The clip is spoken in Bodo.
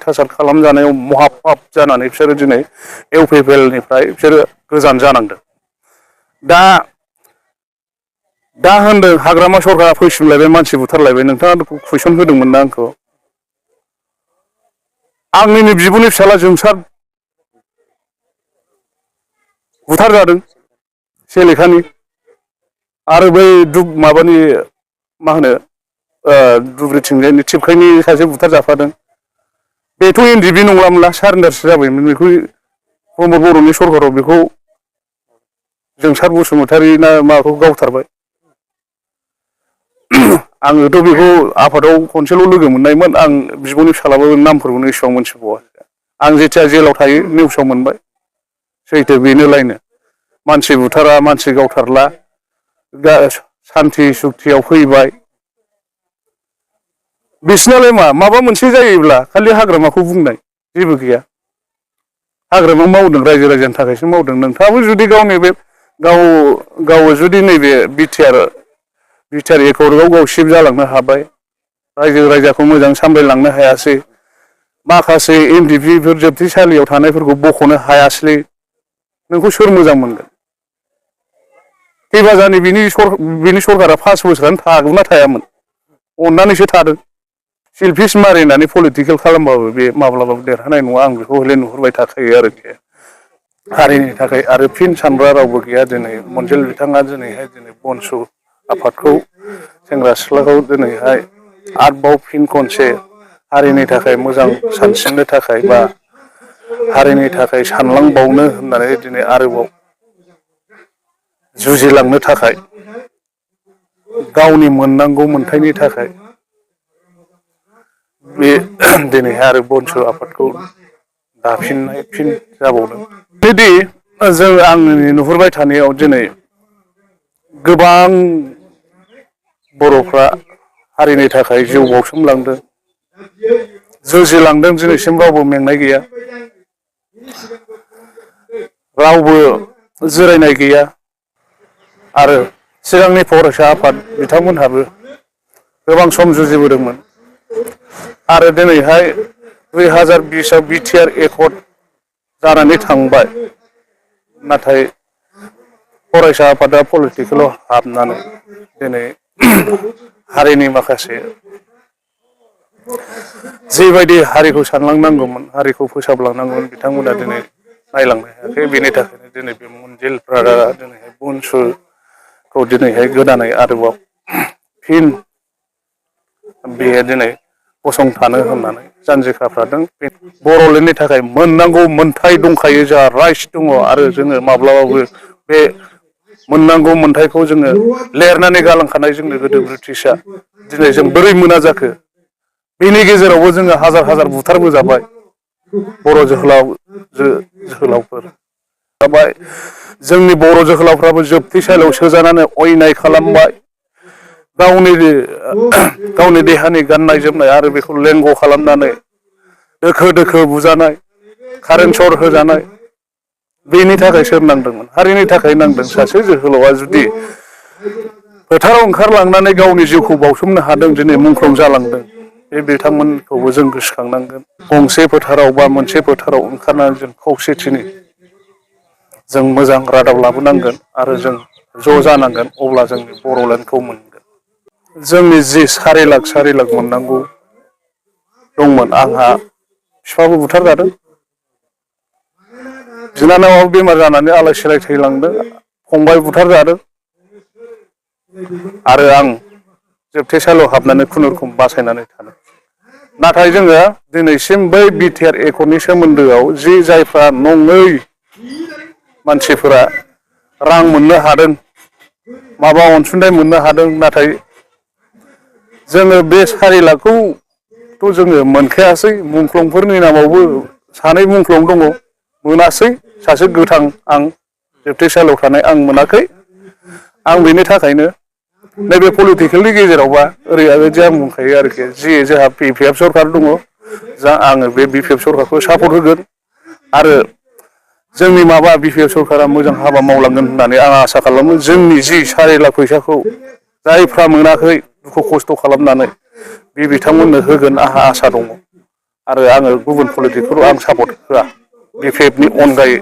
अयथासार खालामजानायाव महाफाब जानानै बिसोरो दिनै इउपिपिएलनिफ्राय बिसोरो गोजान जानांदों। दा होनदों हाग्रामा सरकारा फैफिनलायबाय मानसि बुथारलायबाय। नोंथाङा कुइसन होदोंमोन ना आंखौ। आंनिनो बिब'नि फिसाला जोंसार बुथारजादों सेलेखानि आरो बै माबानि मा होनो दुब्रिथिंजायनि टिपकाइनि सासे बुथारजाफादों। बेथ' एनडिएफबि नंलामोनला सारेन्डारसो जाबायमोन। बेखौ ब्रह्म बर'नि सरकाराव बेखौ जोंसार बसुमतारी ना माबाखौ गावथारबाय। आङोथ' बेखौ आफादाव खनसेल' लोगो मोननायमोन। आं बिब'नि फिसालाबो नामफोरखौनो एसेबां मोनथिबावा। आं जेथिया जेलाव थायो निउसाव मोनबाय। सैथो बेनोलायनो मानसि बुथारा मानसि गावथारला सान्थि सुक्तियाव फैबाय। बिसिनालाय माबा मोनसे जायोब्ला खालि हाग्रामाखौ बुंनाय जेबो गैया। हाग्रामा मावदों रायजो राजानि थाखायसो मावदों। नोंथाङाबो जुदि गावनि बे गाव जुदि नैबे बिटिआर एकर्डआव गाव सिफ जालांनो हाबाय। रायजो राजाखौ मोजां सामलायलांनो हायासै। माखासे एनडिएफबिफोर जोबथेसालियाव थानायफोरखौ बख'नो हायासै। नोंखौ सोर मोजां मोनगोन? थैबाजानि बिनि सरकारा 5 बोसोरानो थागौना थायामोन। अननानैसो थादों। सिलफिस मारिनानै पलिटिकेल खालामबाबो बे माब्लाबाबो देरहानाय नङा। आं बेखौ हले नुहुरबाय थाखायो आरोखि। हारिनि थाखाय आरो फिन सानग्रा रावबो गैया। दिनै मनजिल बिथाङा दिनैहाय बनसु आफादखौ सेंग्रा सिख्लाखौ दिनैहाय आरोबाव फिन खनसे हारिनि थाखाय मोजां सानस्रिनो थाखाय बा हारिनि थाखाय सानलांबावनो होननानै दिनै आरोबाव जुजिलांनो थाखाय गावनि मोननांगौ मोनथायनि थाखाय बे दिनैहाय आरो बनसु आफादखौ दाफिननाय फिन जाबावदों। जुदि आंनि नुहुरबाय थानायाव दिनै गोबां बर'फ्रा हारिनि थाखाय जिउ बाउसोमलांदों। जुजिलांदों। दिनैसिम रावबो मेंनाय गैया। रावबो जिरायनाय गैया। आरो सिगांनि फरायसा आफाद बिथांमोनहाबो गोबां सम जुजिबोदोंमोन। आरो दिनैहाय 2020आव बिटिआर एकर्ड जानानै थांबाय। नाथाय फरायसा आफादा पलिटिकेलाव हाबनानै दिनै हारिनि माखासे जिबायदि हारिखौ सानलांनांगौमोन हारिखौ फोसाबलांनांगौमोन बिथांमोना दिनै नायलांनो हायाखै। बेनि थाखायनो दिनै बे मनजिलफ्रा दिनैहाय बनसुखौ दिनैहाय गोदानै आरोबाव फिन बेयो दिनै गसंथानो होननानै जानजि खाफ्रादों। बर'लेण्डनि थाखाय मोननांगौ मोनथाय दंखायो। जोंहा राइट्स दङ। आरो जोङो माब्लाबाबो बे मोननांगौ मोनथायखौ जोङो लिरनानै गालांखानाय जोंनो गोदो ब्रिटिशआ। दिनै जों बोरै मोना जाखो? बेनि गेजेरावबो जोङो हाजार हाजार बुथारबोजाबाय। बर' जोहोलावफोर जाबाय। जोंनि बर' जोहोलावफ्राबो जोबथेसालियाव सोजानानै अयनाय खालामबाय। गावनि देहानि गाननाय जोमनाय आरो बेखौ लेंग' खालामनानै दोखो दोखो बुजानाय, कारेन्ट सट होजानाय। बेनि थाखाय सोर नांदोंमोन? हारिनि थाखाय नांदों। सासे जोहोलावआ जुदि फोथाराव ओंखारलांनानै गावनि जिउखौ बाउसोमनो हादों। दिनै मुंख्लं जालांदों। बे बिथांमोनखौबो जों गोसोखांनांगोन। गंसे फोथाराव बा मोनसे फोथाराव ओंखारनानै जों खौसेथिनि जों मोजां रादाब लाबोनांगोन। आरो जों ज' जानांगोन। अब्ला जोंनि बर'लेण्डखौ मोनगोन। जोंनि जि 4 लाख मोननांगौ दंमोन। आंहा बिफाबो बुथारजादों। बिनानावाबो बेमार जानानै आलाय सिलाय थैलांदों। फंबाय बुथारजादों। आरो आं जोबथेसालियाव हाबनानै खुनुरुखुम बासायनानै थादों। नाथाय जोङो दिनैसिम बै बिटिआर एकर्डनि सोमोन्दोआव जि जायफ्रा नङै मानसिफोरा रां मोननो हादों, माबा अनसुंथाइ मोननो हादों। नाथाय जोङो बे 4 लाखखौथ' जोङो मोनखायासै। मुंख्लंफोरनि नामावबो 2 मुंख्लं दङ। मोनासै। सासे गोथां आं जोबथेसालियाव थानाय आं मोनाखै। आं बेनि थाखायनो नैबे पलिटिकेलनि गेजेरावबा ओरैबायदि आं बुंखायो आरोखि। जि जोंहा बिपिएफ सरकार दङ। आङो बे बिपिएफ सरकारखौ सापर्ट होगोन। आरो जोंनि बिपिएफ सरकारा मोजां हाबा मावलांगोन होननानै आं आसा खालामो। जोंनि जि 4 लाख फैसाखौ जायफ्रा मोनाखै दुखु खस्थ' खालामनानै बे बिथांमोननो होगोन आंहा आसा दङ। आरो आङो गुबुन पलिटिक्सखौ आं सापर्ट होआ। BPF नि अनगायै